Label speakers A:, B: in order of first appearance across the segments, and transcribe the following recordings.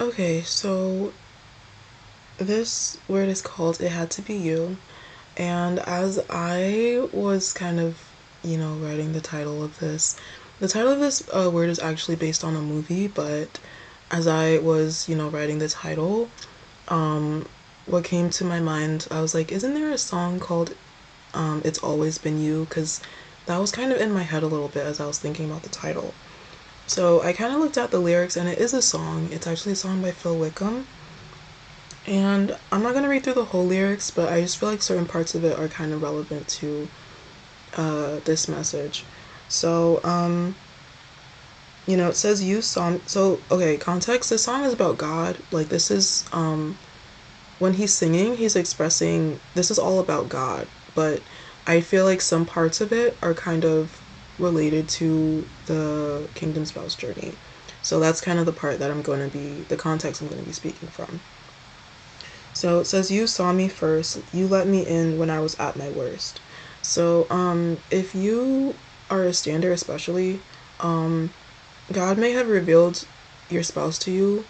A: Okay, so this word is called It Had to Be You. And as I was kind of, writing the title of this word is actually based on a movie, but as I was, writing the title, what came to my mind, I was like, isn't there a song called It's Always Been You? Because that was kind of in my head a little bit as I was thinking about the title. So I kind of looked at the lyrics, and it is a song. It's actually a song by Phil Wickham. And I'm not going to read through the whole lyrics, but I just feel like certain parts of it are kind of relevant to this message. So, it says you saw me. So, okay, context. This song is about God. Like, this is, when he's singing, he's expressing, this is all about God. But I feel like some parts of it are kind of related to the Kingdom Spouse journey. So that's kind of the part that the context I'm going to be speaking from. So it says, you saw me first. You let me in when I was at my worst. So, if you are a stander, especially, God may have revealed your spouse to you,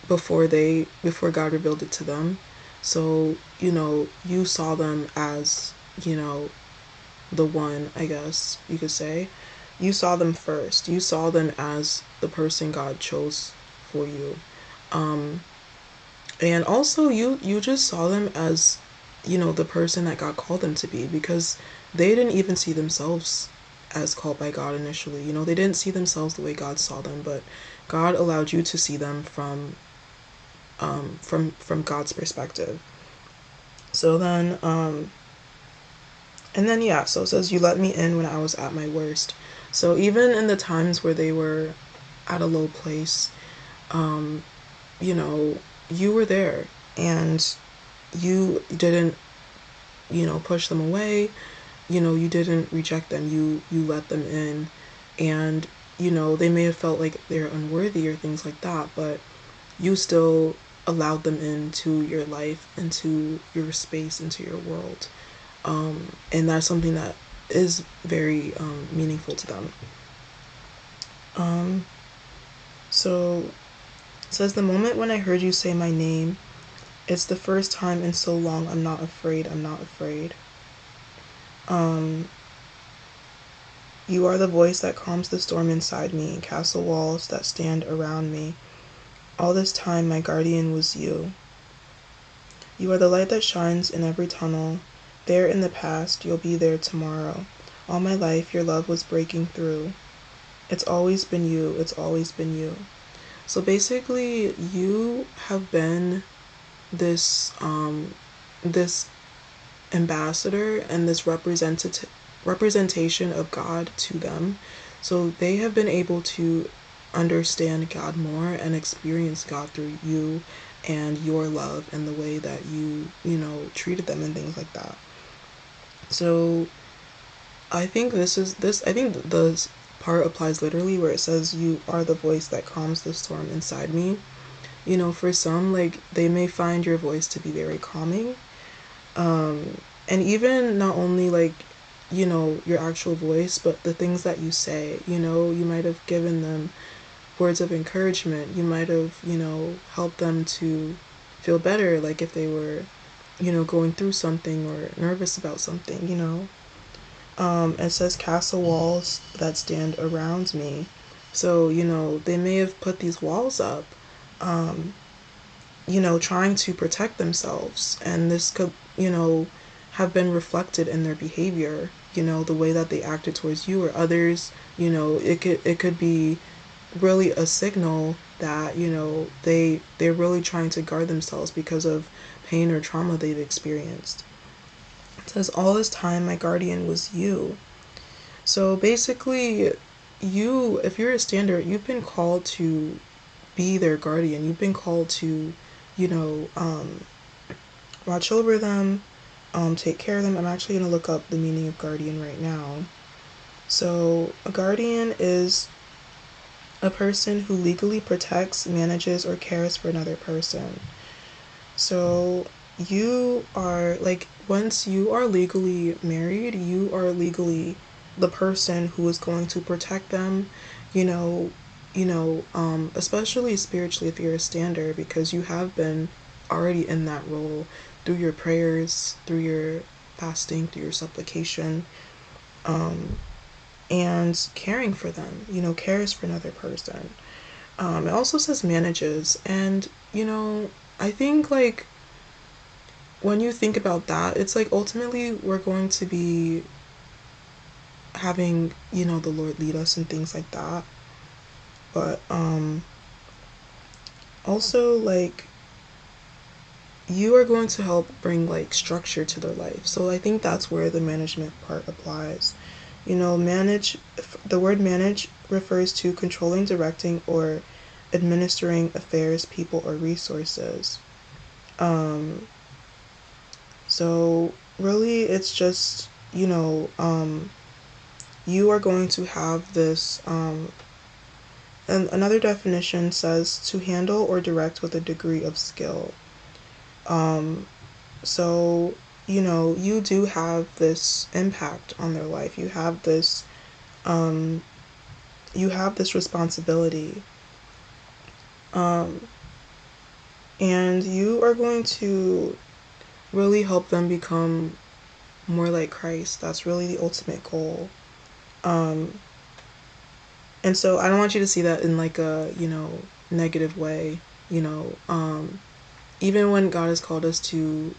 A: before God revealed it to them. So, you saw them as, the one, I guess you could say. You saw them first. You saw them as the person God chose for you. Um, and also you just saw them as, the person that God called them to be, because they didn't even see themselves as called by God initially. They didn't see themselves the way God saw them, but God allowed you to see them from God's perspective. So then and then yeah, so it says, you let me in when I was at my worst. So even in the times where they were at a low place, um you know, you were there, and you didn't, push them away. You didn't reject them. You let them in, and they may have felt like they're unworthy or things like that, but you still allowed them into your life, into your space, into your world. And that's something that is very meaningful to them. Um, so it says, the moment when I heard you say my name, it's the first time in so long. I'm not afraid. I'm not afraid. Um, you are the voice that calms the storm inside me, castle walls that stand around me. All this time, my guardian was you. You are the light that shines in every tunnel. There in the past, you'll be there tomorrow. All my life, your love was breaking through. It's always been you. It's always been you. So basically, you have been this ambassador and this representation of God to them. So they have been able to understand God more and experience God through you and your love and the way that treated them and things like that. So I think the part applies literally where it says, you are the voice that calms the storm inside me. For some, like, they may find your voice to be very calming. And even not only like, your actual voice, but the things that you say. You might have given them words of encouragement. You might have, helped them to feel better, like if they were, going through something or nervous about something. It says, castle walls that stand around me. So, they may have put these walls up, um, trying to protect themselves. And this could, have been reflected in their behavior, the way that they acted towards you or others. It could be really a signal that, they're really trying to guard themselves because of pain or trauma they've experienced. It says, all this time my guardian was you. So basically, if you're a standard, you've been called to be their guardian. You've been called to, you know, um, watch over them, take care of them. I'm actually going to look up the meaning of guardian right now. So, a guardian is a person who legally protects, manages, or cares for another person. So, you are like, once you are legally married, you are legally the person who is going to protect them, you know, especially spiritually if you're a stander, because you have been already in that role through your prayers, through your fasting, through your supplication, and caring for them, cares for another person. It also says manages, and I think like when you think about that, it's like ultimately we're going to be having, the Lord lead us and things like that. But also like you are going to help bring like structure to their life. So I think that's where the management part applies. Manage, the word manage refers to controlling, directing, or administering affairs, people, or resources. So really it's just, you are going to have this, and another definition says to handle or direct with a degree of skill. So, you do have this impact on their life. You have this responsibility. And you are going to really help them become more like Christ. That's really the ultimate goal. And so I don't want you to see that in like a, negative way, even when God has called us to,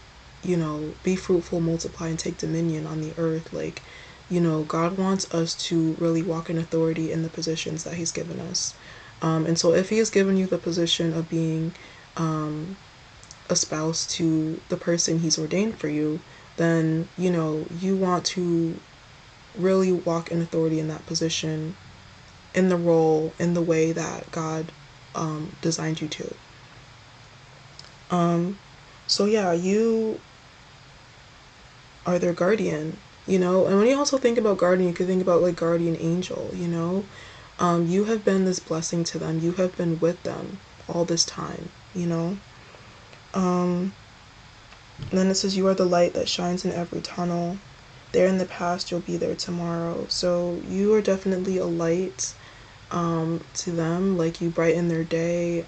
A: be fruitful, multiply, and take dominion on the earth, like, God wants us to really walk in authority in the positions that He's given us. And so if He has given you the position of being a spouse to the person He's ordained for you, then, you want to really walk in authority in that position, in the role, in the way that God designed you to. So yeah, you are their guardian, and when you also think about guardian, you could think about like guardian angel, you have been this blessing to them. You have been with them all this time, and then it says you are the light that shines in every tunnel. There in the past, you'll be there tomorrow. So you are definitely a light to them, like you brighten their day.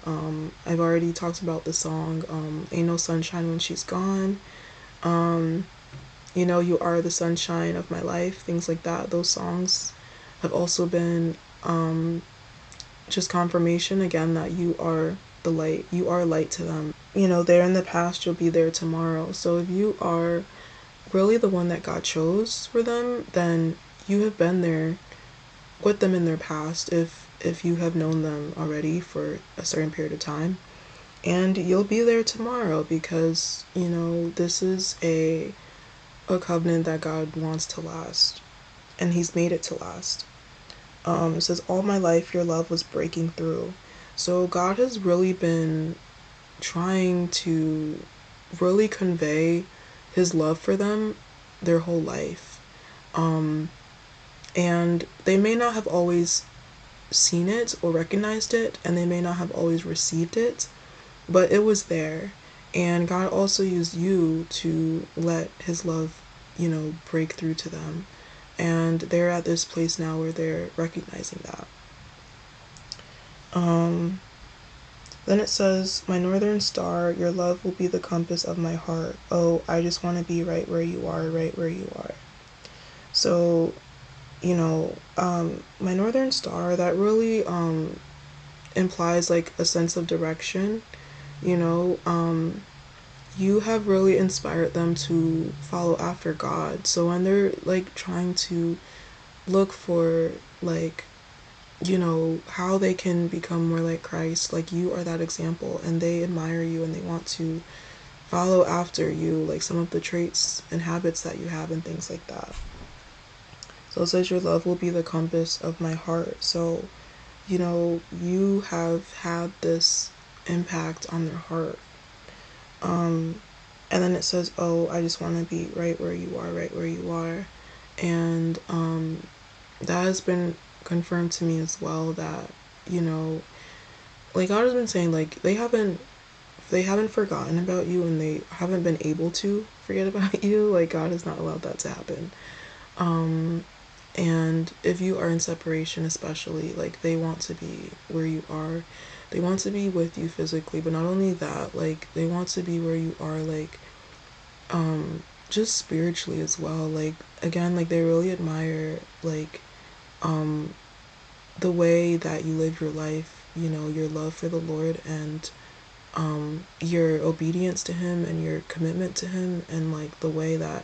A: I've already talked about the song Ain't No Sunshine When She's Gone. You are the sunshine of my life, things like that. Those songs have also been just confirmation again that you are the light. You are light to them. There in the past, you'll be there tomorrow. So if you are really the one that God chose for them, then you have been there with them in their past, if you have known them already for a certain period of time, and you'll be there tomorrow, because this is a covenant that God wants to last, and He's made it to last. It says all my life your love was breaking through. So God has really been trying to really convey His love for them their whole life. And they may not have always seen it or recognized it, and they may not have always received it, but it was there. And God also used you to let His love, break through to them. And they're at this place now where they're recognizing that. Then it says, my northern star, your love will be the compass of my heart. Oh, I just want to be right where you are, right where you are. So, my northern star, that really implies like a sense of direction. You have really inspired them to follow after God. So when they're like trying to look for like, how they can become more like Christ, like you are that example, and they admire you and they want to follow after you, like some of the traits and habits that you have and things like that. So it says your love will be the compass of my heart. So, you have had this impact on their heart. And then it says, oh, I just want to be right where you are, right where you are. And that has been confirmed to me as well, that, like God has been saying, like they haven't forgotten about you, and they haven't been able to forget about you. Like God has not allowed that to happen. And if you are in separation, especially, like, they want to be where you are. They want to be with you physically, but not only that, like, they want to be where you are, like, just spiritually as well. Like, again, like, they really admire, like, the way that you live your life, you know, your love for the Lord, and your obedience to him and your commitment to him, and like the way that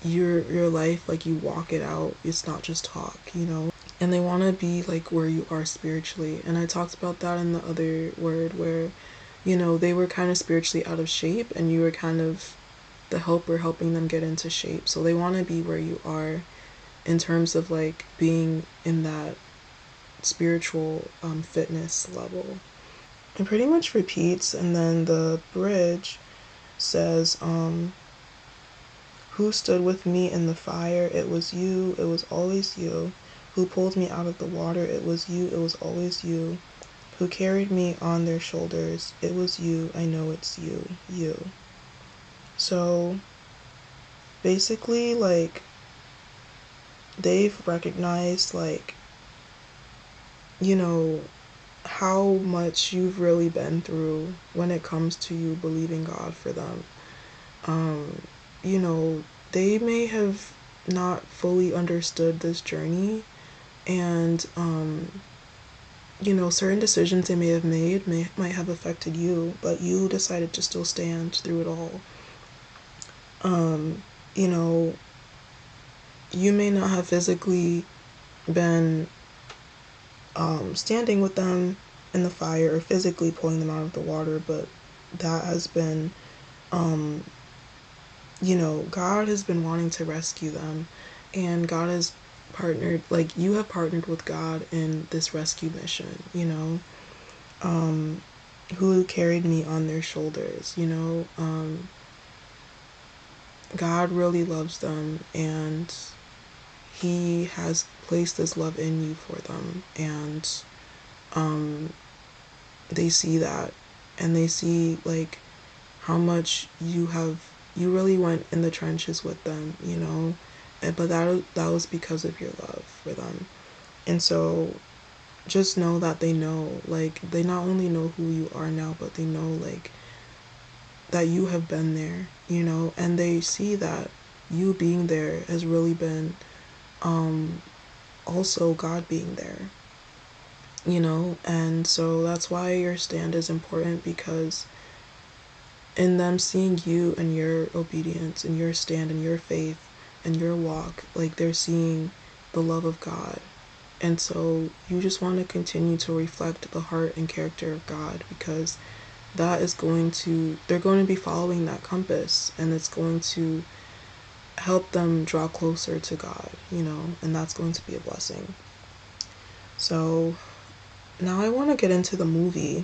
A: your life, like, you walk it out. It's not just talk, you know. And they want to be like where you are spiritually. And I talked about that in the other word, where, you know, they were kind of spiritually out of shape, and you were kind of the helper helping them get into shape. So they want to be where you are in terms of like being in that spiritual fitness level. It pretty much repeats, and then the bridge says, who stood with me in the fire? It was you, it was always you. Who pulled me out of the water? It was you, it was always you. Who carried me on their shoulders? It was you, I know it's you, you. So basically, like, they've recognized, like, you know, how much you've really been through when it comes to you believing God for them. You know, they may have not fully understood this journey, and you know, certain decisions they may have made might have affected you, but you decided to still stand through it all. You know, you may not have physically been standing with them in the fire or physically pulling them out of the water, but that has been, you know, God has been wanting to rescue them, and God has partnered, like, you have partnered with God in this rescue mission, you know. Who carried me on their shoulders, you know. God really loves them, and he has placed this love in you for them, and they see that, and they see like how much you really went in the trenches with them, you know. But that was because of your love for them. And so just know that they know, like, they not only know who you are now, but they know, like, that you have been there, you know. And they see that you being there has really been also God being there, you know. And so that's why your stand is important, because in them seeing you and your obedience and your stand and your faith and your walk, like, they're seeing the love of God. And so you just want to continue to reflect the heart and character of God, because that is going to, they're going to be following that compass, and it's going to help them draw closer to God, you know, and that's going to be a blessing. So now I want to get into the movie.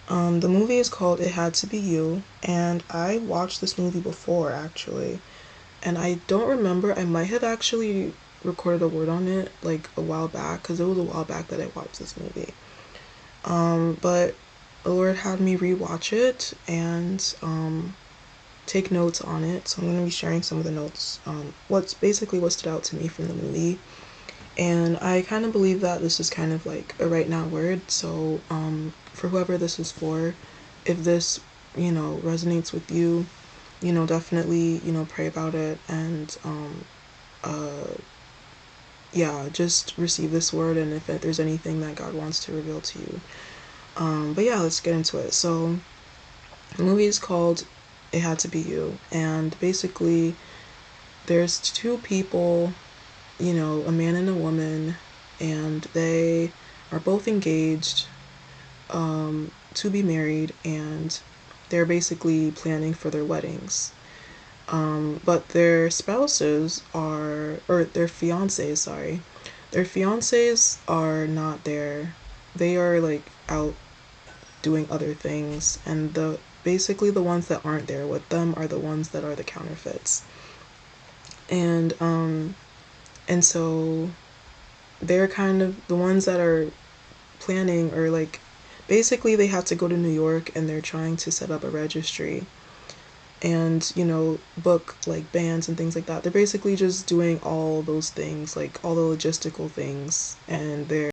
A: The movie is called It Had to Be You, and I watched this movie before, actually. And I don't remember, I might have actually recorded a word on it like a while back, because it was a while back that I watched this movie. But the Lord had me rewatch it and take notes on it. So I'm going to be sharing some of the notes, what stood out to me from the movie. And I kind of believe that this is kind of like a right now word. So for whoever this is for, if this, you know, resonates with you, you know, definitely, you know, pray about it, and yeah, just receive this word, and if there's anything that God wants to reveal to you. But yeah, let's get into it. So the movie is called It Had to Be You, and basically there's two people, you know, a man and a woman, and they are both engaged to be married, and they're basically planning for their weddings. But their spouses are, or their fiancés, sorry, their fiancés are not there. They are like out doing other things, and the basically the ones that aren't there with them are the ones that are the counterfeits. And so they're kind of the ones that are planning, or like basically they have to go to New York, and they're trying to set up a registry. and, you know, book like bands and things like that. They're basically just doing all those things, like all the logistical things, and they're